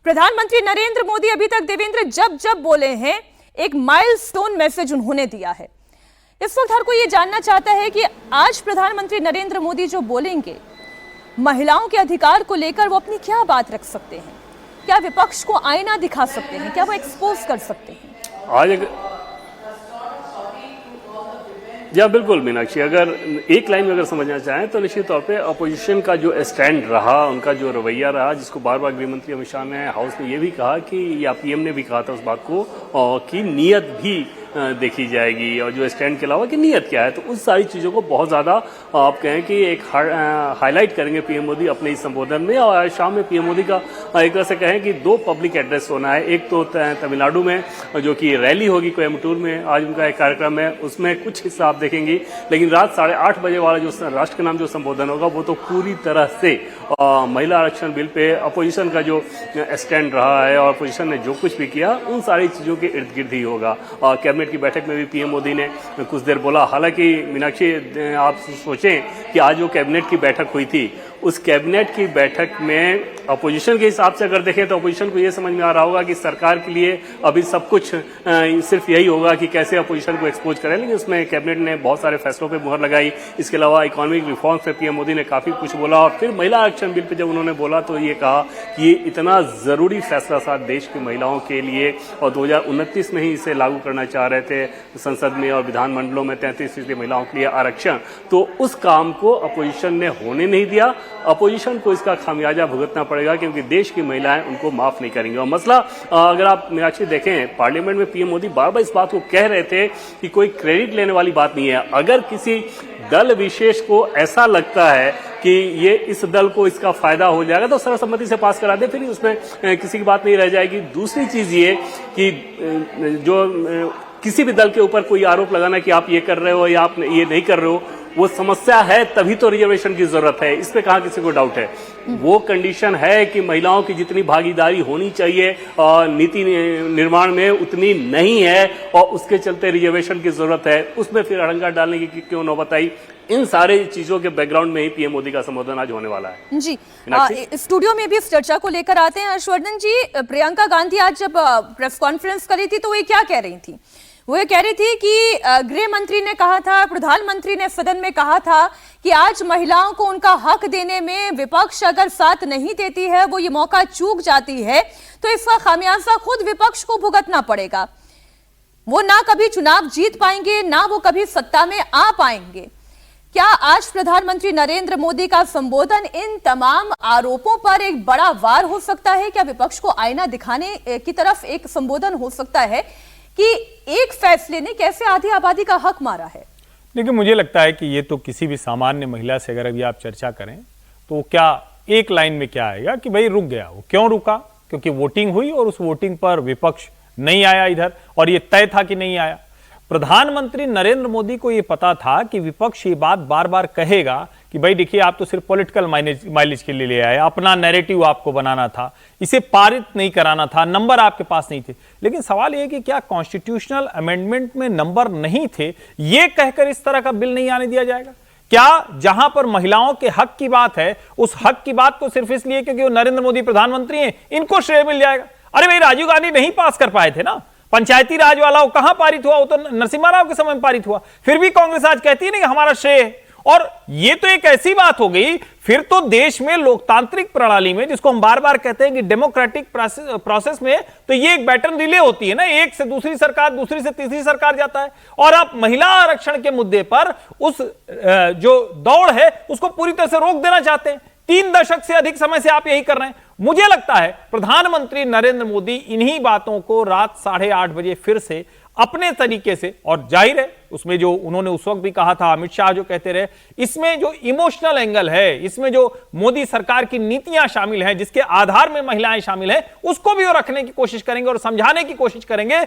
प्रधानमंत्री नरेंद्र मोदी अभी तक देवेंद्र जब जब बोले हैं एक माइलस्टोन मैसेज उन्होंने दिया है। इस वक्त हर कोई ये जानना चाहता है कि आज प्रधानमंत्री नरेंद्र मोदी जो बोलेंगे महिलाओं के अधिकार को लेकर वो अपनी क्या बात रख सकते हैं, क्या विपक्ष को आईना दिखा सकते हैं, क्या वो एक्सपोज कर सकते हैं? आज या बिल्कुल मीनाक्षी, अगर एक लाइन में अगर समझना चाहें तो निश्चित तौर पे अपोजिशन का जो स्टैंड रहा, उनका जो रवैया रहा, जिसको बार बार गृह मंत्री अमित शाह ने हाउस में ये भी कहा कि या पीएम ने भी कहा था उस बात को कि नीयत भी देखी जाएगी, और जो स्टैंड के अलावा कि नीयत क्या है, तो उन सारी चीज़ों को बहुत ज़्यादा आप कहें कि एक हाईलाइट करेंगे पीएम मोदी अपने इस संबोधन में। और आज शाम में पीएम मोदी का एक तरह से कहें कि 2 पब्लिक एड्रेस होना है। एक तो तमिलनाडु में जो कि रैली होगी कोयम्बटूर में, आज उनका एक कार्यक्रम है, उसमें कुछ हिस्सा आप देखेंगे, लेकिन रात 8:30 बजे वाला जो राष्ट्र के नाम जो संबोधन होगा वो तो पूरी तरह से महिला आरक्षण बिल पे अपोजिशन का जो स्टैंड रहा है और अपोजिशन ने जो कुछ भी किया उन सारी चीज़ों के इर्द गिर्द ही होगा। कैबिनेट की बैठक में भी पीएम मोदी ने कुछ देर बोला। हालांकि मीनाक्षी, आप सोचें कि आज जो कैबिनेट की बैठक हुई थी, उस कैबिनेट की बैठक में अपोजिशन के हिसाब से अगर देखें तो अपोजिशन को यह समझ में आ रहा होगा कि सरकार के लिए अभी सब कुछ सिर्फ यही होगा कि कैसे अपोजिशन को एक्सपोज करें, लेकिन उसमें कैबिनेट ने बहुत सारे फैसलों पे मुहर लगाई। इसके अलावा इकोनॉमिक रिफॉर्म्स पे पीएम मोदी ने काफी कुछ बोला, और फिर महिला आरक्षण बिल पे जब उन्होंने बोला तो ये कहा कि ये इतना जरूरी फैसला था देश की महिलाओं के लिए, और 2029 में ही इसे लागू करना चाह रहे थे संसद में और विधानमंडलों में 33% महिलाओं के लिए आरक्षण, तो उस काम को अपोजिशन ने होने नहीं दिया। अपोजिशन को इसका खामियाजा भुगतना पड़ेगा क्योंकि देश की महिलाएं उनको माफ नहीं करेंगी। और मसला अगर आप मीनाक्षी देखें, पार्लियामेंट में पीएम मोदी बार बार इस बात को कह रहे थे कि कोई क्रेडिट लेने वाली बात नहीं है। अगर किसी दल विशेष को ऐसा लगता है कि ये इस दल को इसका फायदा हो जाएगा तो सर्वसम्मति से पास करा दे, फिर उसमें किसी की बात नहीं रह जाएगी। दूसरी चीज ये कि जो किसी भी दल के ऊपर कोई आरोप लगाना कि आप ये कर रहे हो या आप ये नहीं कर रहे हो, वो समस्या है तभी तो रिजर्वेशन की जरूरत है, इस पे कहाँ किसी को डाउट है। वो कंडीशन है कि महिलाओं की जितनी भागीदारी होनी चाहिए और नीति निर्माण में उतनी नहीं है, और उसके चलते रिजर्वेशन की जरूरत है। उसमें फिर अड़ंगा डालने की क्यों नौबत आई? इन सारे चीजों के बैकग्राउंड में ही पीएम मोदी का संबोधन आज होने वाला है। जी, स्टूडियो में भी इस चर्चा को लेकर आते हैं हर्षवर्धन जी। प्रियंका गांधी आज जब प्रेस कॉन्फ्रेंस करी थी तो वो क्या कह रही थी? वो ये कह रही थी कि गृह मंत्री ने कहा था, प्रधानमंत्री ने सदन में कहा था कि आज महिलाओं को उनका हक देने में विपक्ष अगर साथ नहीं देती है, वो ये मौका चूक जाती है, तो इसका खामियाजा खुद विपक्ष को भुगतना पड़ेगा। वो ना कभी चुनाव जीत पाएंगे, ना वो कभी सत्ता में आ पाएंगे। क्या आज प्रधानमंत्री नरेंद्र मोदी का संबोधन इन तमाम आरोपों पर एक बड़ा वार हो सकता है? क्या विपक्ष को आईना दिखाने की तरफ एक संबोधन हो सकता है कि एक फैसले ने कैसे आधी आबादी का हक मारा है? देखिए, मुझे लगता है कि ये तो किसी भी सामान्य महिला से अगर अभी आप चर्चा करें तो क्या एक लाइन में क्या आएगा कि भाई रुक गया। वो क्यों रुका? क्योंकि वोटिंग हुई और उस वोटिंग पर विपक्ष नहीं आया इधर, और ये तय था कि नहीं आया। प्रधानमंत्री नरेंद्र मोदी को यह पता था कि विपक्ष ये बात बार बार कहेगा कि भाई देखिए, आप तो सिर्फ पॉलिटिकल माइलेज के लिए ले आए, अपना नैरेटिव आपको बनाना था, इसे पारित नहीं कराना था, नंबर आपके पास नहीं थे। लेकिन सवाल यह कि क्या कॉन्स्टिट्यूशनल अमेंडमेंट में नंबर नहीं थे, यह कहकर इस तरह का बिल नहीं आने दिया जाएगा? क्या जहां पर महिलाओं के हक की बात है, उस हक की बात को सिर्फ इसलिए क्योंकि वो नरेंद्र मोदी प्रधानमंत्री हैं, इनको श्रेय मिल जाएगा? अरे भाई, राजीव गांधी नहीं पास कर पाए थे ना पंचायती राज वाला, वो कहां पारित हुआ? वो तो नरसिम्हा राव के समय में पारित हुआ। फिर भी कांग्रेस आज कहती है ना कि हमारा श्रेय है। और ये तो एक ऐसी बात हो गई, फिर तो देश में लोकतांत्रिक प्रणाली में, जिसको हम बार बार कहते हैं कि डेमोक्रेटिक प्रोसेस में, तो ये एक बैटन रिले होती है ना, एक से दूसरी सरकार, दूसरी से तीसरी सरकार जाता है। और आप महिला आरक्षण के मुद्दे पर उस जो दौड़ है उसको पूरी तरह से रोक देना चाहते हैं। 3 दशक से अधिक समय से आप यही कर रहे हैं। मुझे लगता है प्रधानमंत्री नरेंद्र मोदी इन्हीं बातों को रात 8:30 बजे फिर से अपने तरीके से, और जाहिर है उसमें जो उन्होंने उस वक्त भी कहा था, अमित शाह जो कहते रहे, इसमें जो इमोशनल एंगल है, इसमें जो मोदी सरकार की नीतियां शामिल हैं, जिसके आधार में महिलाएं शामिल हैं, उसको भी वो रखने की कोशिश करेंगे और समझाने की कोशिश करेंगे।